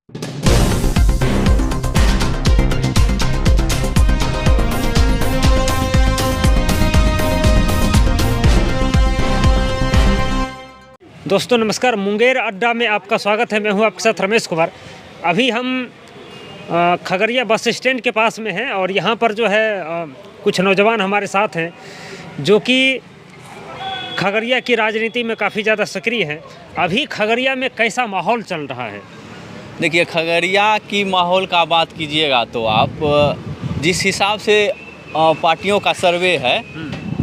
दोस्तों नमस्कार, मुंगेर अड्डा में आपका स्वागत है। मैं हूं आपके साथ रमेश कुमार। अभी हम खगड़िया बस स्टैंड के पास में हैं और यहां पर जो है कुछ नौजवान हमारे साथ हैं जो कि खगड़िया की राजनीति में काफ़ी ज़्यादा सक्रिय हैं। अभी खगड़िया में कैसा माहौल चल रहा है? देखिए, खगड़िया की माहौल का बात कीजिएगा तो आप जिस हिसाब से पार्टियों का सर्वे है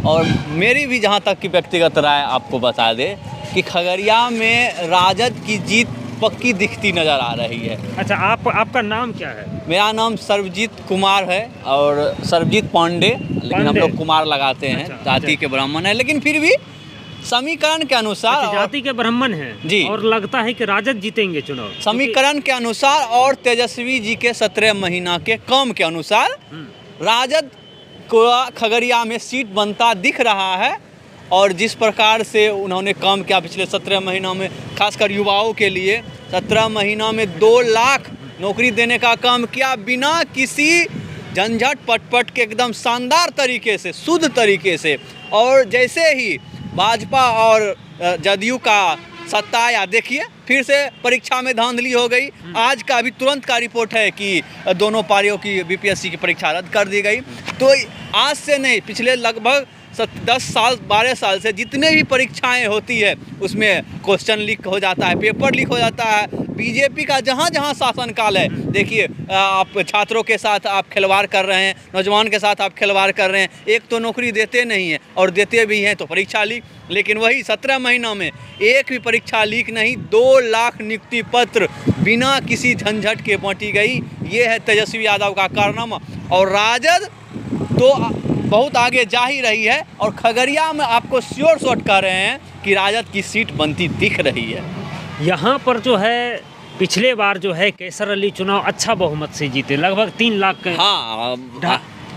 और मेरी भी जहां तक की व्यक्तिगत राय आपको बता दे कि खगड़िया में राजद की जीत पक्की दिखती नज़र आ रही है। अच्छा, आपका नाम क्या है? मेरा नाम सर्वजीत कुमार है और सर्वजीत पांडे, लेकिन हम लोग कुमार लगाते हैं। अच्छा, जाति के ब्राह्मण है, लेकिन फिर भी समीकरण के अनुसार जाति के ब्राह्मण हैं जी, और लगता है कि राजद जीतेंगे चुनाव समीकरण के अनुसार और तेजस्वी जी के 17 महीना के काम के अनुसार राजद को खगड़िया में सीट बनता दिख रहा है। और जिस प्रकार से उन्होंने काम किया पिछले 17 महीनों में, खासकर युवाओं के लिए 17 महीनों में 2 लाख नौकरी देने का काम किया, बिना किसी झंझट पटपट के, एकदम शानदार तरीके से, शुद्ध तरीके से। और जैसे ही भाजपा और जदयू का सत्ता आया, देखिए फिर से परीक्षा में धांधली हो गई। आज का अभी तुरंत का रिपोर्ट है कि दोनों पारियों की बीपीएससी की परीक्षा रद्द कर दी गई। तो आज से नहीं, पिछले लगभग 10 साल 12 साल से जितने भी परीक्षाएं होती है उसमें क्वेश्चन लीक हो जाता है, पेपर लीक हो जाता है। बीजेपी का जहां जहां शासनकाल है, देखिए आप छात्रों के साथ आप खिलवाड़ कर रहे हैं, नौजवान के साथ आप खिलवाड़ कर रहे हैं। एक तो नौकरी देते नहीं हैं और देते भी हैं तो परीक्षा लीक। लेकिन वही 17 महीनों में एक भी परीक्षा लीक नहीं, 2 लाख नियुक्ति पत्र बिना किसी झंझट के बांटी गई। ये है तेजस्वी यादव का कारनामा। और राजद तो बहुत आगे जा ही रही है और खगड़िया में आपको श्योर शॉट कह रहे हैं कि राजद की सीट बनती दिख रही है। यहाँ पर जो है पिछले बार जो है कैसर अली चुनाव अच्छा बहुमत से जीते, लगभग 3 लाख का,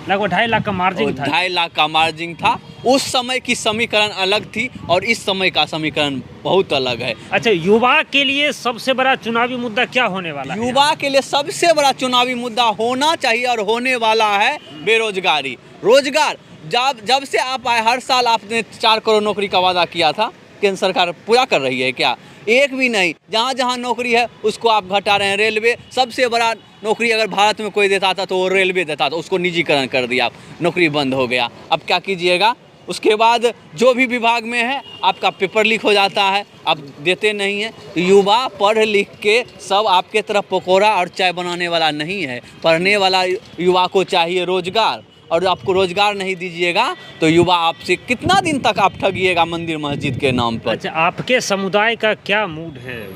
लगभग 2.5 लाख का मार्जिन था। 2.5 लाख का मार्जिन था। उस समय की समीकरण अलग थी और इस समय का समीकरण बहुत अलग है। अच्छा, युवा के लिए सबसे बड़ा चुनावी मुद्दा क्या होने वाला है? युवा के लिए सबसे बड़ा चुनावी मुद्दा होना चाहिए और होने वाला है बेरोजगारी। रोजगार जब से आप आए, हर साल आपने 4 करोड़ नौकरी का वादा किया था, केंद्र सरकार पूरा कर रही है क्या? एक भी नहीं। जहाँ जहाँ नौकरी है उसको आप घटा रहे हैं। रेलवे सबसे बड़ा नौकरी अगर भारत में कोई देता था तो वो रेलवे देता था, उसको निजीकरण कर दिया आप, नौकरी बंद हो गया। अब क्या कीजिएगा? उसके बाद जो भी विभाग में है आपका पेपर लीक हो जाता है, आप देते नहीं हैं। तो युवा पढ़ लिख के सब आपके तरफ पकौड़ा और चाय बनाने वाला नहीं है। पढ़ने वाला युवा को चाहिए रोजगार, और आपको रोजगार नहीं दीजिएगा तो युवा आपसे कितना दिन तक आप ठगिएगा मंदिर मस्जिद के नाम पर। अच्छा, आपके समुदाय का क्या मूड है?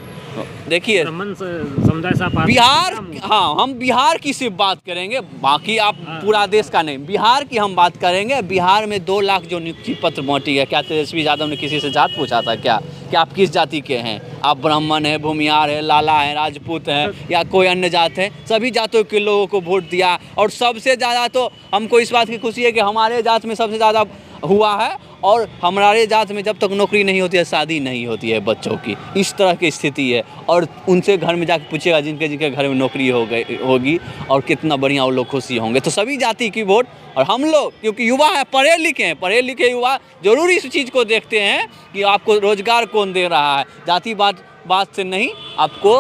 देखिए, समुदाय से बिहार, हाँ, हम बिहार की सिर्फ बात करेंगे, बाकी आप पूरा देश का नहीं, बिहार की हम बात करेंगे। बिहार में 2 लाख जो नियुक्ति पत्र बांटी है, क्या तेजस्वी यादव ने किसी से जात पूछा था क्या कि आप किस जाति के हैं? आप ब्राह्मण हैं, भूमियार है, लाला है, राजपूत हैं या कोई अन्य जात है? सभी जातों के लोगों को वोट दिया। और सबसे ज़्यादा तो हमको इस बात की खुशी है कि हमारे जात में सबसे ज़्यादा हुआ है। और हमारे जात में जब तक नौकरी नहीं होती है, शादी नहीं होती है बच्चों की, इस तरह की स्थिति है। और उनसे घर में जाकर पूछिएगा जिनके जिनके घर में नौकरी होगी और कितना बढ़िया वो लोग खुशी होंगे। तो सभी जाति की वोट। और हम लोग क्योंकि युवा हैं, पढ़े लिखे युवा जरूर इस चीज़ को देखते हैं कि आपको रोजगार कौन दे रहा है। जाति बात से नहीं, आपको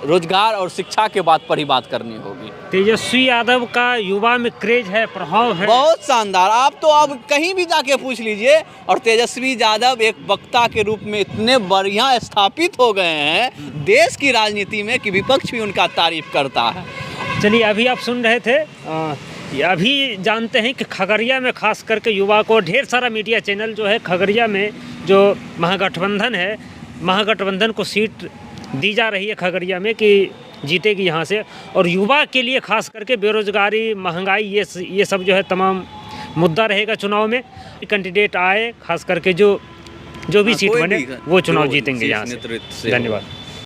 रोजगार और शिक्षा के बात पर ही बात करनी होगी। तेजस्वी यादव का युवा में क्रेज है, प्रभाव है बहुत शानदार। आप तो अब कहीं भी जाके पूछ लीजिए। और तेजस्वी यादव एक वक्ता के रूप में इतने बढ़िया स्थापित हो गए हैं देश की राजनीति में कि विपक्ष भी उनका तारीफ करता है। चलिए, अभी आप सुन रहे थे, अभी जानते हैं कि खगड़िया में खास करके युवा को ढेर सारा मीडिया चैनल जो है खगड़िया में जो महागठबंधन है, महागठबंधन को सीट दी जा रही है खगड़िया में कि जीतेगी यहाँ से। और युवा के लिए खास करके बेरोजगारी, महंगाई, ये सब जो है तमाम मुद्दा रहेगा चुनाव में। कैंडिडेट आए, खास करके जो भी सीट बने वो चुनाव जीतेंगे यहाँ से। धन्यवाद।